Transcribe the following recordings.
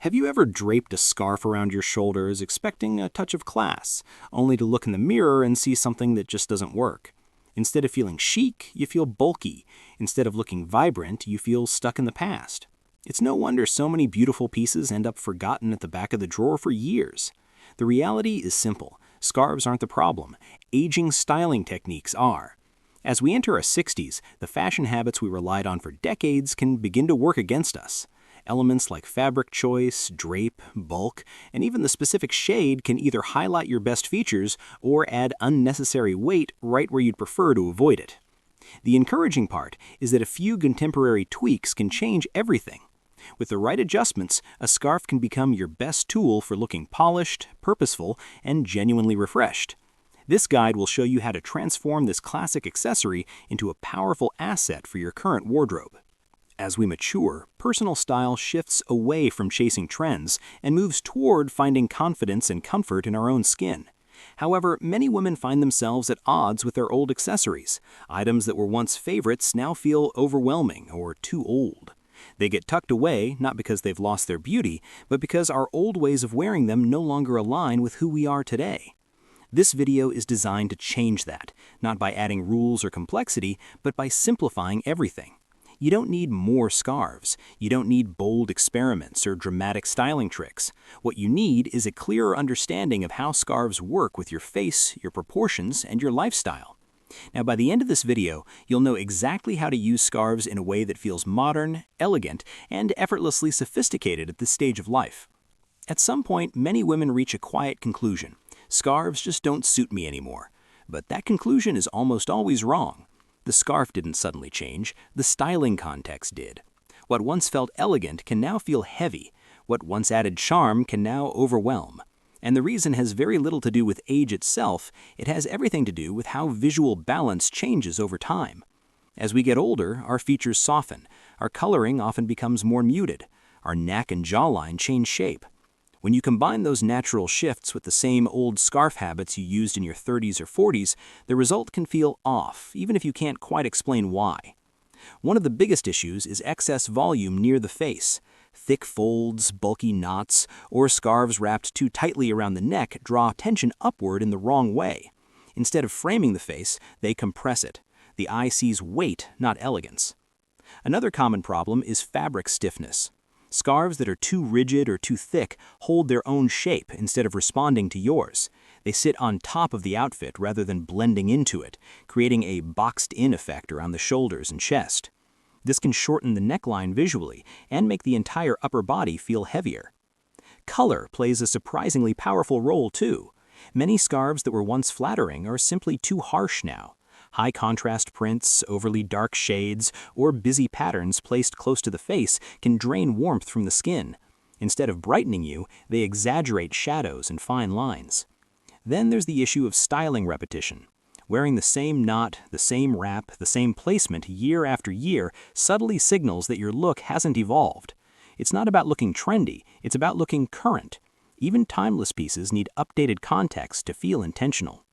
Have you ever draped a scarf around your shoulders expecting a touch of class, only to look in the mirror and see something that just doesn't work? Instead of feeling chic, you feel bulky. Instead of looking vibrant, you feel stuck in the past. It's no wonder so many beautiful pieces end up forgotten at the back of the drawer for years. The reality is simple. Scarves aren't the problem. Aging styling techniques are. As we enter our 60s, the fashion habits we relied on for decades can begin to work against us. Elements like fabric choice, drape, bulk, and even the specific shade can either highlight your best features or add unnecessary weight right where you'd prefer to avoid it. The encouraging part is that a few contemporary tweaks can change everything. With the right adjustments, a scarf can become your best tool for looking polished, purposeful, and genuinely refreshed. This guide will show you how to transform this classic accessory into a powerful asset for your current wardrobe. As we mature, personal style shifts away from chasing trends and moves toward finding confidence and comfort in our own skin. However, many women find themselves at odds with their old accessories. Items that were once favorites now feel overwhelming or too old. They get tucked away not because they've lost their beauty, but because our old ways of wearing them no longer align with who we are today. This video is designed to change that, not by adding rules or complexity, but by simplifying everything. You don't need more scarves. You don't need bold experiments or dramatic styling tricks. What you need is a clearer understanding of how scarves work with your face, your proportions, and your lifestyle. Now, by the end of this video, you'll know exactly how to use scarves in a way that feels modern, elegant, and effortlessly sophisticated at this stage of life. At some point, many women reach a quiet conclusion. Scarves just don't suit me anymore. But that conclusion is almost always wrong. The scarf didn't suddenly change, the styling context did. What once felt elegant can now feel heavy. What once added charm can now overwhelm. And the reason has very little to do with age itself, it has everything to do with how visual balance changes over time. As we get older, our features soften, our coloring often becomes more muted, our neck and jawline change shape. When you combine those natural shifts with the same old scarf habits you used in your 30s or 40s, the result can feel off, even if you can't quite explain why. One of the biggest issues is excess volume near the face. Thick folds, bulky knots, or scarves wrapped too tightly around the neck draw tension upward in the wrong way. Instead of framing the face, they compress it. The eye sees weight, not elegance. Another common problem is fabric stiffness. Scarves that are too rigid or too thick hold their own shape instead of responding to yours. They sit on top of the outfit rather than blending into it, creating a boxed-in effect around the shoulders and chest. This can shorten the neckline visually and make the entire upper body feel heavier. Color plays a surprisingly powerful role too. Many scarves that were once flattering are simply too harsh now. High contrast prints, overly dark shades, or busy patterns placed close to the face can drain warmth from the skin. Instead of brightening you, they exaggerate shadows and fine lines. Then there's the issue of styling repetition. Wearing the same knot, the same wrap, the same placement year after year subtly signals that your look hasn't evolved. It's not about looking trendy, it's about looking current. Even timeless pieces need updated context to feel intentional.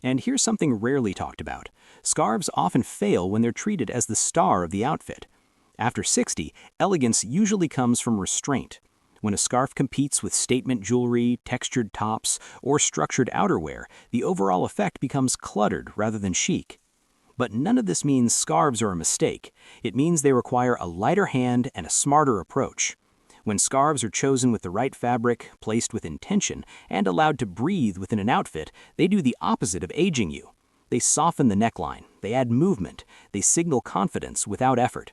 And here's something rarely talked about. Scarves often fail when they're treated as the star of the outfit. After 60, elegance usually comes from restraint. When a scarf competes with statement jewelry, textured tops, or structured outerwear, the overall effect becomes cluttered rather than chic. But none of this means scarves are a mistake. It means they require a lighter hand and a smarter approach. When scarves are chosen with the right fabric, placed with intention, and allowed to breathe within an outfit, they do the opposite of aging you. They soften the neckline, they add movement, they signal confidence without effort.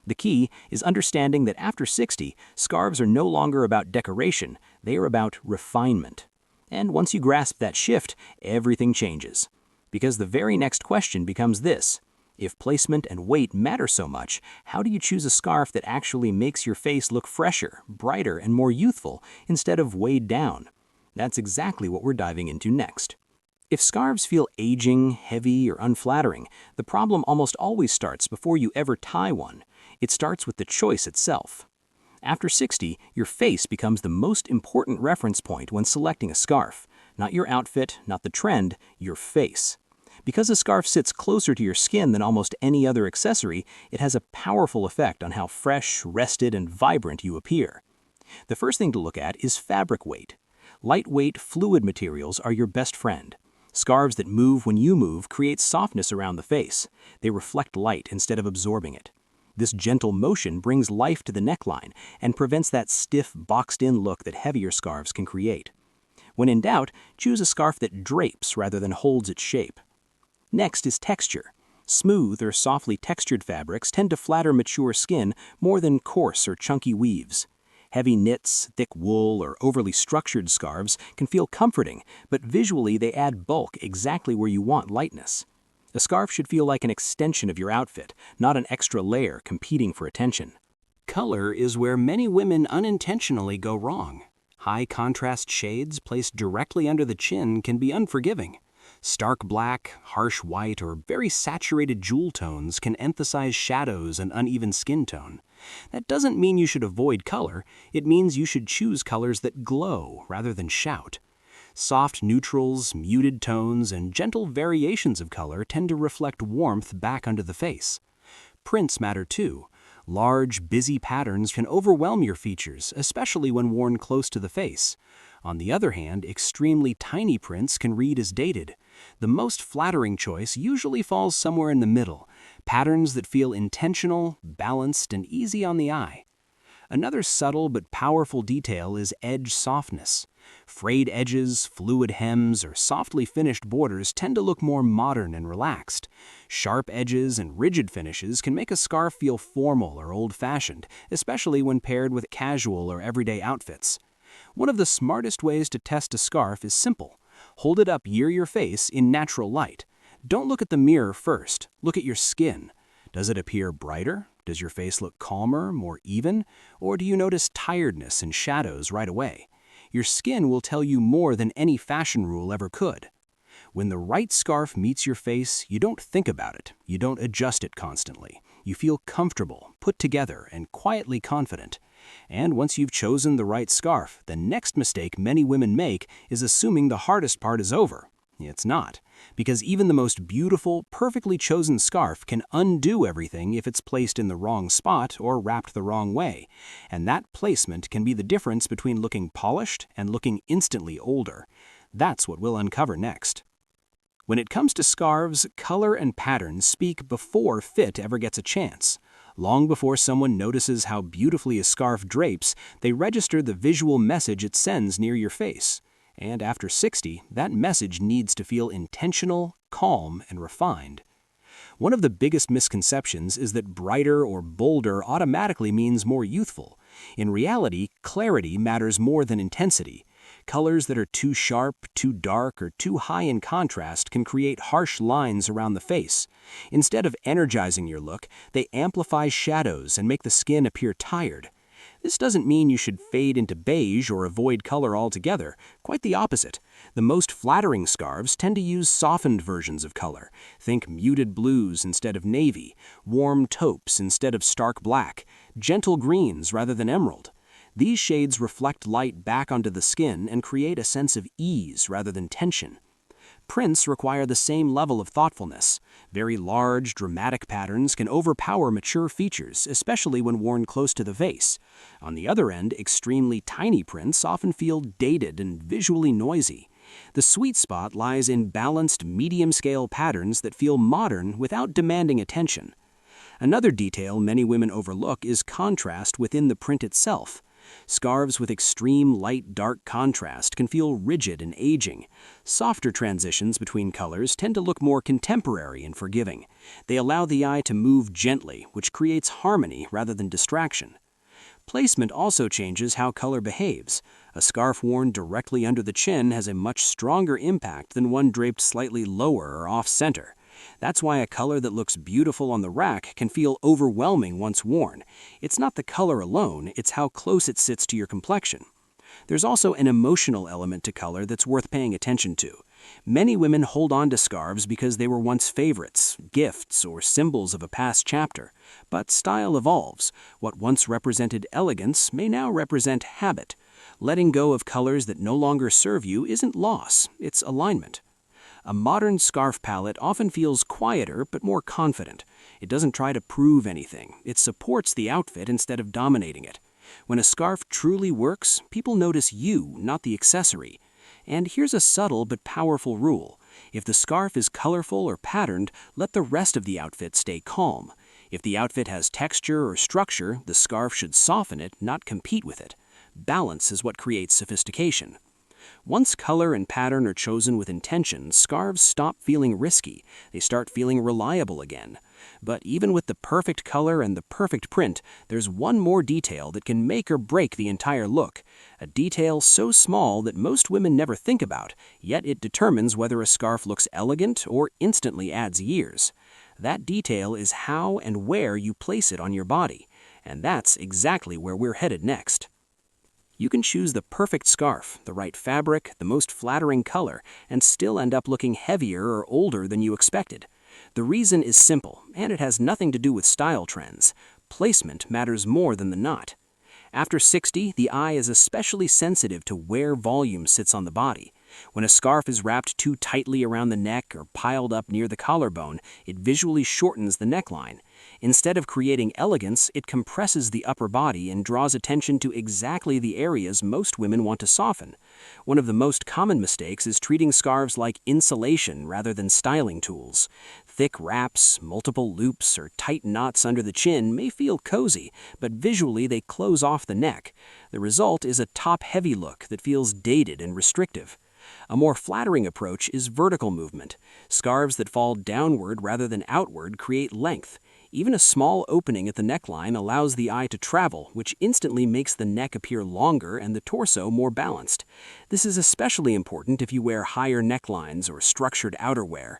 The key is understanding that after 60, scarves are no longer about decoration, they are about refinement. And once you grasp that shift, everything changes. Because the very next question becomes this: if placement and weight matter so much, how do you choose a scarf that actually makes your face look fresher, brighter, and more youthful instead of weighed down? That's exactly what we're diving into next. If scarves feel aging, heavy, or unflattering, the problem almost always starts before you ever tie one. It starts with the choice itself. After 60, your face becomes the most important reference point when selecting a scarf. Not your outfit, not the trend, your face. Because a scarf sits closer to your skin than almost any other accessory, it has a powerful effect on how fresh, rested, and vibrant you appear. The first thing to look at is fabric weight. Lightweight, fluid materials are your best friend. Scarves that move when you move create softness around the face. They reflect light instead of absorbing it. This gentle motion brings life to the neckline and prevents that stiff, boxed-in look that heavier scarves can create. When in doubt, choose a scarf that drapes rather than holds its shape. Next is texture. Smooth or softly textured fabrics tend to flatter mature skin more than coarse or chunky weaves. Heavy knits, thick wool, or overly structured scarves can feel comforting, but visually they add bulk exactly where you want lightness. A scarf should feel like an extension of your outfit, not an extra layer competing for attention. Color is where many women unintentionally go wrong. High contrast shades placed directly under the chin can be unforgiving. Stark black, harsh white, or very saturated jewel tones can emphasize shadows and uneven skin tone. That doesn't mean you should avoid color, it means you should choose colors that glow rather than shout. Soft neutrals, muted tones, and gentle variations of color tend to reflect warmth back onto the face. Prints matter too. Large, busy patterns can overwhelm your features, especially when worn close to the face. On the other hand, extremely tiny prints can read as dated. The most flattering choice usually falls somewhere in the middle, patterns that feel intentional, balanced, and easy on the eye. Another subtle but powerful detail is edge softness. Frayed edges, fluid hems, or softly finished borders tend to look more modern and relaxed. Sharp edges and rigid finishes can make a scarf feel formal or old-fashioned, especially when paired with casual or everyday outfits. One of the smartest ways to test a scarf is simple. Hold it up near your face in natural light. Don't look at the mirror first, look at your skin. Does it appear brighter? Does your face look calmer, more even? Or do you notice tiredness and shadows right away? Your skin will tell you more than any fashion rule ever could. When the right scarf meets your face, you don't think about it. You don't adjust it constantly. You feel comfortable, put together, and quietly confident. And once you've chosen the right scarf, the next mistake many women make is assuming the hardest part is over. It's not, because even the most beautiful, perfectly chosen scarf can undo everything if it's placed in the wrong spot or wrapped the wrong way, and that placement can be the difference between looking polished and looking instantly older. That's what we'll uncover next. When it comes to scarves, color and pattern speak before fit ever gets a chance. Long before someone notices how beautifully a scarf drapes, they register the visual message it sends near your face. And after 60, that message needs to feel intentional, calm, and refined. One of the biggest misconceptions is that brighter or bolder automatically means more youthful. In reality, clarity matters more than intensity. Colors that are too sharp, too dark, or too high in contrast can create harsh lines around the face. Instead of energizing your look, they amplify shadows and make the skin appear tired. This doesn't mean you should fade into beige or avoid color altogether. Quite the opposite. The most flattering scarves tend to use softened versions of color. Think muted blues instead of navy, warm taupes instead of stark black, gentle greens rather than emerald. These shades reflect light back onto the skin and create a sense of ease rather than tension. Prints require the same level of thoughtfulness. Very large, dramatic patterns can overpower mature features, especially when worn close to the face. On the other end, extremely tiny prints often feel dated and visually noisy. The sweet spot lies in balanced, medium-scale patterns that feel modern without demanding attention. Another detail many women overlook is contrast within the print itself. Scarves with extreme light-dark contrast can feel rigid and aging. Softer transitions between colors tend to look more contemporary and forgiving. They allow the eye to move gently, which creates harmony rather than distraction. Placement also changes how color behaves. A scarf worn directly under the chin has a much stronger impact than one draped slightly lower or off-center. That's why a color that looks beautiful on the rack can feel overwhelming once worn. It's not the color alone, it's how close it sits to your complexion. There's also an emotional element to color that's worth paying attention to. Many women hold on to scarves because they were once favorites, gifts, or symbols of a past chapter. But style evolves. What once represented elegance may now represent habit. Letting go of colors that no longer serve you isn't loss, it's alignment. A modern scarf palette often feels quieter but more confident. It doesn't try to prove anything. It supports the outfit instead of dominating it. When a scarf truly works, people notice you, not the accessory. And here's a subtle but powerful rule. If the scarf is colorful or patterned, let the rest of the outfit stay calm. If the outfit has texture or structure, the scarf should soften it, not compete with it. Balance is what creates sophistication. Once color and pattern are chosen with intention, scarves stop feeling risky. They start feeling reliable again. But even with the perfect color and the perfect print, there's one more detail that can make or break the entire look. A detail so small that most women never think about, yet it determines whether a scarf looks elegant or instantly adds years. That detail is how and where you place it on your body. And that's exactly where we're headed next. You can choose the perfect scarf, the right fabric, the most flattering color, and still end up looking heavier or older than you expected. The reason is simple, and it has nothing to do with style trends. Placement matters more than the knot. After 60, the eye is especially sensitive to where volume sits on the body. When a scarf is wrapped too tightly around the neck or piled up near the collarbone, it visually shortens the neckline. Instead of creating elegance, it compresses the upper body and draws attention to exactly the areas most women want to soften. One of the most common mistakes is treating scarves like insulation rather than styling tools. Thick wraps, multiple loops, or tight knots under the chin may feel cozy, but visually they close off the neck. The result is a top-heavy look that feels dated and restrictive. A more flattering approach is vertical movement. Scarves that fall downward rather than outward create length. Even a small opening at the neckline allows the eye to travel, which instantly makes the neck appear longer and the torso more balanced. This is especially important if you wear higher necklines or structured outerwear.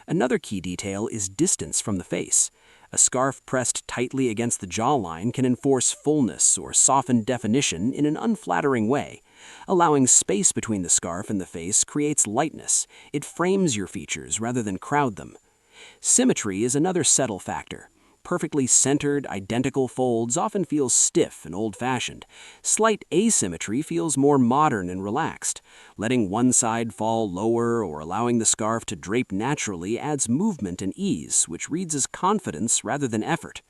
Another key detail is distance from the face. A scarf pressed tightly against the jawline can enforce fullness or soften definition in an unflattering way. Allowing space between the scarf and the face creates lightness. It frames your features rather than crowd them. Symmetry is another subtle factor. Perfectly centered, identical folds often feel stiff and old-fashioned. Slight asymmetry feels more modern and relaxed. Letting one side fall lower or allowing the scarf to drape naturally adds movement and ease, which reads as confidence rather than effort.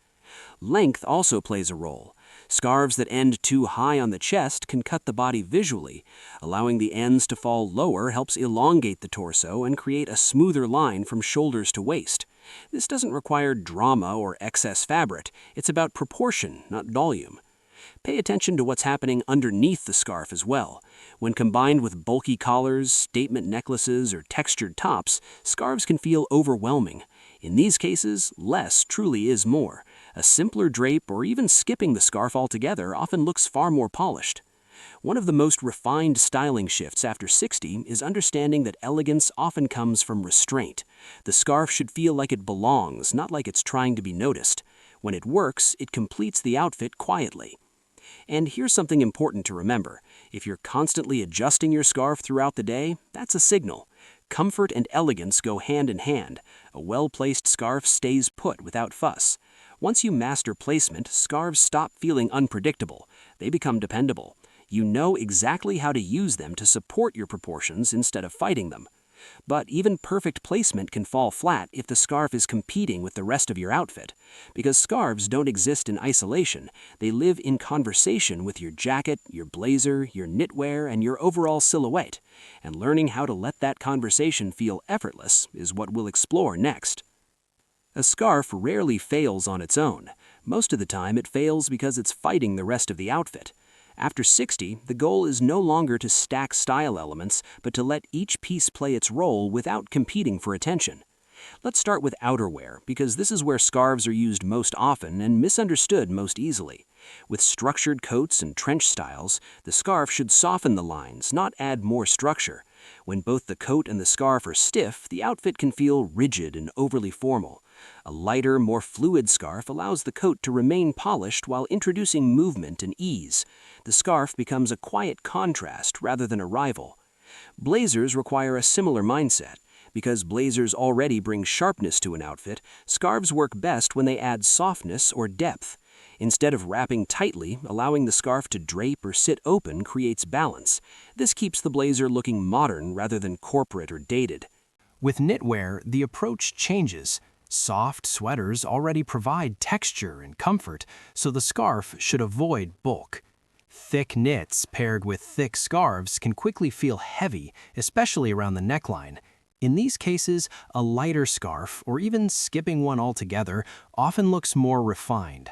Length also plays a role. Scarves that end too high on the chest can cut the body visually. Allowing the ends to fall lower helps elongate the torso and create a smoother line from shoulders to waist. This doesn't require drama or excess fabric. It's about proportion, not volume. Pay attention to what's happening underneath the scarf as well. When combined with bulky collars, statement necklaces, or textured tops, scarves can feel overwhelming. In these cases, less truly is more. A simpler drape or even skipping the scarf altogether often looks far more polished. One of the most refined styling shifts after 60 is understanding that elegance often comes from restraint. The scarf should feel like it belongs, not like it's trying to be noticed. When it works, it completes the outfit quietly. And here's something important to remember. If you're constantly adjusting your scarf throughout the day, that's a signal. Comfort and elegance go hand in hand. A well-placed scarf stays put without fuss. Once you master placement, scarves stop feeling unpredictable. They become dependable. You know exactly how to use them to support your proportions instead of fighting them. But even perfect placement can fall flat if the scarf is competing with the rest of your outfit. Because scarves don't exist in isolation, they live in conversation with your jacket, your blazer, your knitwear, and your overall silhouette. And learning how to let that conversation feel effortless is what we'll explore next. A scarf rarely fails on its own. Most of the time it fails because it's fighting the rest of the outfit. After 60, the goal is no longer to stack style elements, but to let each piece play its role without competing for attention. Let's start with outerwear, because this is where scarves are used most often and misunderstood most easily. With structured coats and trench styles, the scarf should soften the lines, not add more structure. When both the coat and the scarf are stiff, the outfit can feel rigid and overly formal. A lighter, more fluid scarf allows the coat to remain polished while introducing movement and ease. The scarf becomes a quiet contrast rather than a rival. Blazers require a similar mindset. Because blazers already bring sharpness to an outfit, scarves work best when they add softness or depth. Instead of wrapping tightly, allowing the scarf to drape or sit open creates balance. This keeps the blazer looking modern rather than corporate or dated. With knitwear, the approach changes. Soft sweaters already provide texture and comfort, so the scarf should avoid bulk. Thick knits paired with thick scarves can quickly feel heavy, especially around the neckline. In these cases, a lighter scarf, or even skipping one altogether, often looks more refined.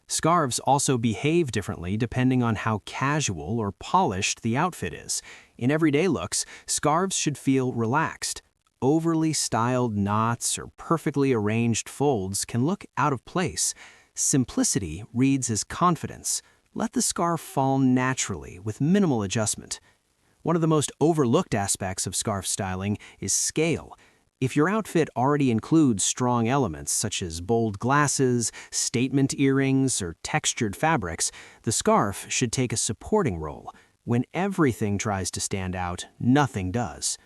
Scarves also behave differently depending on how casual or polished the outfit is. In everyday looks, scarves should feel relaxed. Overly styled knots or perfectly arranged folds can look out of place. Simplicity reads as confidence. Let the scarf fall naturally with minimal adjustment. One of the most overlooked aspects of scarf styling is scale. If your outfit already includes strong elements such as bold glasses, statement earrings, or textured fabrics, the scarf should take a supporting role. When everything tries to stand out, nothing does.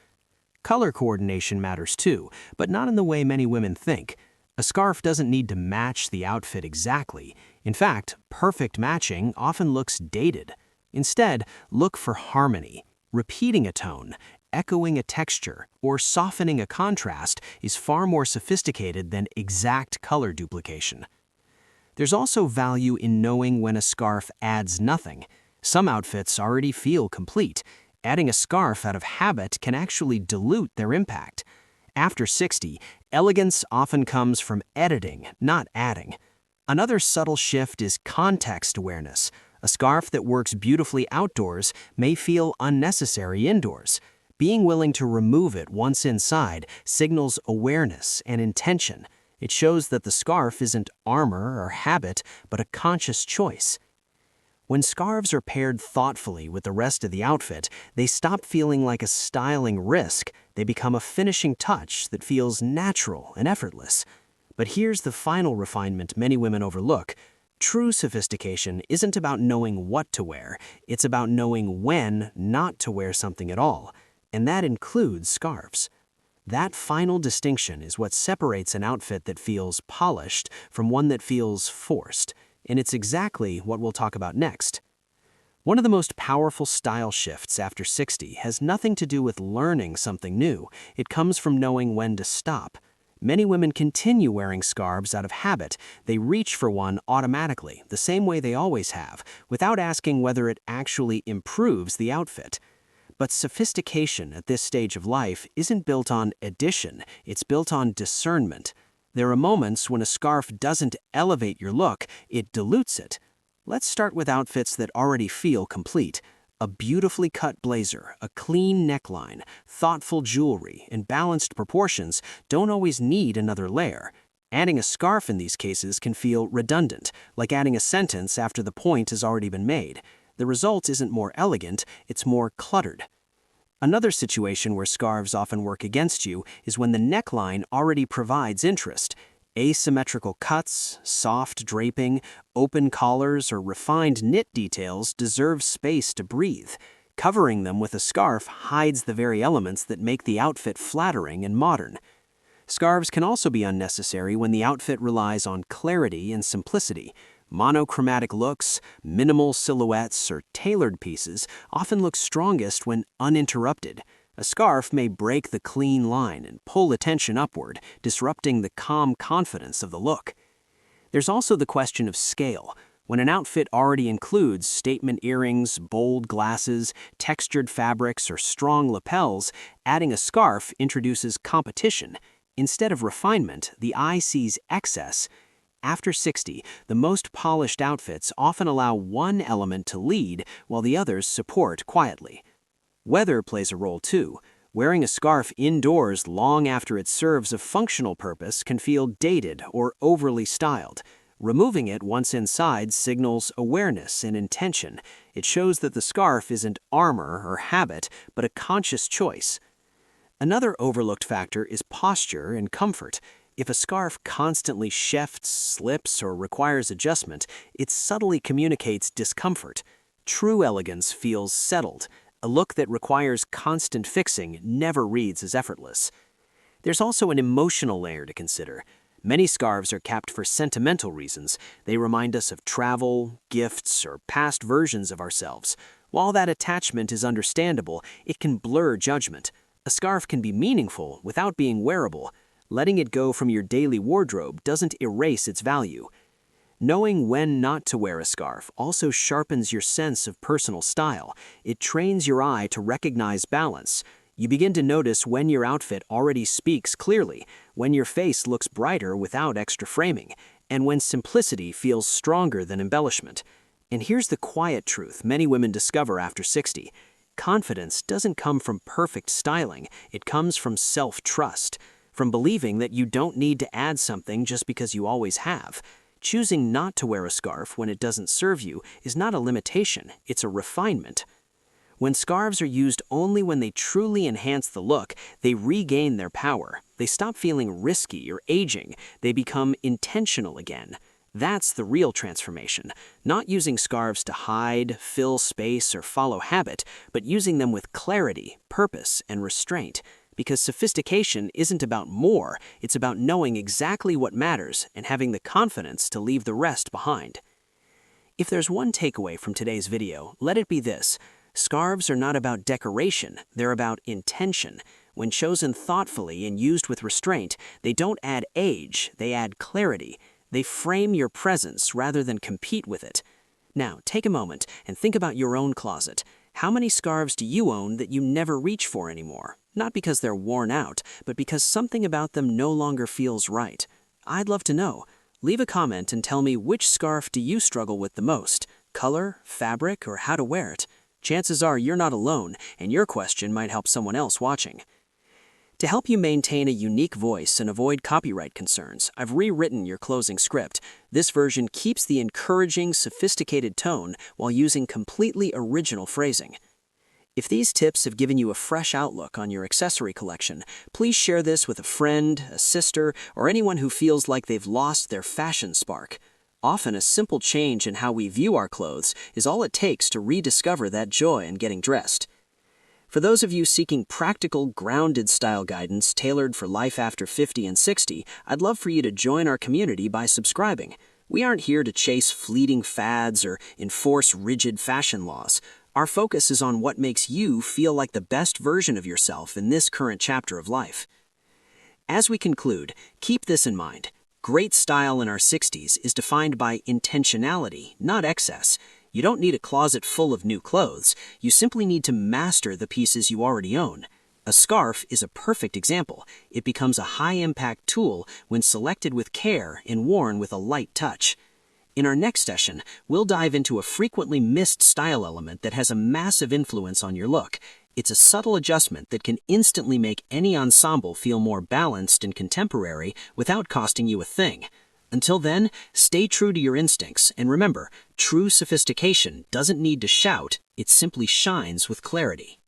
Color coordination matters too, but not in the way many women think. A scarf doesn't need to match the outfit exactly. In fact, perfect matching often looks dated. Instead, look for harmony. Repeating a tone, echoing a texture, or softening a contrast is far more sophisticated than exact color duplication. There's also value in knowing when a scarf adds nothing. Some outfits already feel complete. Adding a scarf out of habit can actually dilute their impact. After 60, elegance often comes from editing, not adding. Another subtle shift is context awareness. A scarf that works beautifully outdoors may feel unnecessary indoors. Being willing to remove it once inside signals awareness and intention. It shows that the scarf isn't armor or habit, but a conscious choice. When scarves are paired thoughtfully with the rest of the outfit, they stop feeling like a styling risk. They become a finishing touch that feels natural and effortless. But here's the final refinement many women overlook. True sophistication isn't about knowing what to wear. It's about knowing when not to wear something at all. And that includes scarves. That final distinction is what separates an outfit that feels polished from one that feels forced. And it's exactly what we'll talk about next. One of the most powerful style shifts after 60 has nothing to do with learning something new. It comes from knowing when to stop. Many women continue wearing scarves out of habit. They reach for one automatically, the same way they always have, without asking whether it actually improves the outfit. But sophistication at this stage of life isn't built on addition, it's built on discernment. There are moments when a scarf doesn't elevate your look, it dilutes it. Let's start with outfits that already feel complete. A beautifully cut blazer, a clean neckline, thoughtful jewelry, and balanced proportions don't always need another layer. Adding a scarf in these cases can feel redundant, like adding a sentence after the point has already been made. The result isn't more elegant, it's more cluttered. Another situation where scarves often work against you is when the neckline already provides interest. Asymmetrical cuts, soft draping, open collars, or refined knit details deserve space to breathe. Covering them with a scarf hides the very elements that make the outfit flattering and modern. Scarves can also be unnecessary when the outfit relies on clarity and simplicity. Monochromatic looks, minimal silhouettes, or tailored pieces often look strongest when uninterrupted. A scarf may break the clean line and pull attention upward, disrupting the calm confidence of the look. There's also the question of scale. When an outfit already includes statement earrings, bold glasses, textured fabrics, or strong lapels, adding a scarf introduces competition. Instead of refinement, the eye sees excess. After 60, the most polished outfits often allow one element to lead while the others support quietly. Weather plays a role too. Wearing a scarf indoors long after it serves a functional purpose can feel dated or overly styled. Removing it once inside signals awareness and intention. It shows that the scarf isn't armor or habit, but a conscious choice. Another overlooked factor is posture and comfort. If a scarf constantly shifts, slips, or requires adjustment, it subtly communicates discomfort. True elegance feels settled. A look that requires constant fixing never reads as effortless. There's also an emotional layer to consider. Many scarves are kept for sentimental reasons. They remind us of travel, gifts, or past versions of ourselves. While that attachment is understandable, it can blur judgment. A scarf can be meaningful without being wearable. Letting it go from your daily wardrobe doesn't erase its value. Knowing when not to wear a scarf also sharpens your sense of personal style. It trains your eye to recognize balance. You begin to notice when your outfit already speaks clearly, when your face looks brighter without extra framing, and when simplicity feels stronger than embellishment. And here's the quiet truth many women discover after 60. Confidence doesn't come from perfect styling, it comes from self-trust, from believing that you don't need to add something just because you always have. Choosing not to wear a scarf when it doesn't serve you is not a limitation, it's a refinement. When scarves are used only when they truly enhance the look, they regain their power. They stop feeling risky or aging, they become intentional again. That's the real transformation, not using scarves to hide, fill space, or follow habit, but using them with clarity, purpose, and restraint. Because sophistication isn't about more, it's about knowing exactly what matters and having the confidence to leave the rest behind. If there's one takeaway from today's video, let it be this. Scarves are not about decoration, they're about intention. When chosen thoughtfully and used with restraint, they don't add age, they add clarity. They frame your presence rather than compete with it. Now, take a moment and think about your own closet. How many scarves do you own that you never reach for anymore? Not because they're worn out, but because something about them no longer feels right. I'd love to know. Leave a comment and tell me which scarf do you struggle with the most? Color, fabric, or how to wear it? Chances are you're not alone, and your question might help someone else watching. To help you maintain a unique voice and avoid copyright concerns, I've rewritten your closing script. This version keeps the encouraging, sophisticated tone while using completely original phrasing. If these tips have given you a fresh outlook on your accessory collection, please share this with a friend, a sister, or anyone who feels like they've lost their fashion spark. Often a simple change in how we view our clothes is all it takes to rediscover that joy in getting dressed. For those of you seeking practical, grounded style guidance tailored for life after 50 and 60, I'd love for you to join our community by subscribing. We aren't here to chase fleeting fads or enforce rigid fashion laws. Our focus is on what makes you feel like the best version of yourself in this current chapter of life. As we conclude, keep this in mind. Great style in our 60s is defined by intentionality, not excess. You don't need a closet full of new clothes. You simply need to master the pieces you already own. A scarf is a perfect example. It becomes a high-impact tool when selected with care and worn with a light touch. In our next session, we'll dive into a frequently missed style element that has a massive influence on your look. It's a subtle adjustment that can instantly make any ensemble feel more balanced and contemporary without costing you a thing. Until then, stay true to your instincts, and remember, true sophistication doesn't need to shout, it simply shines with clarity.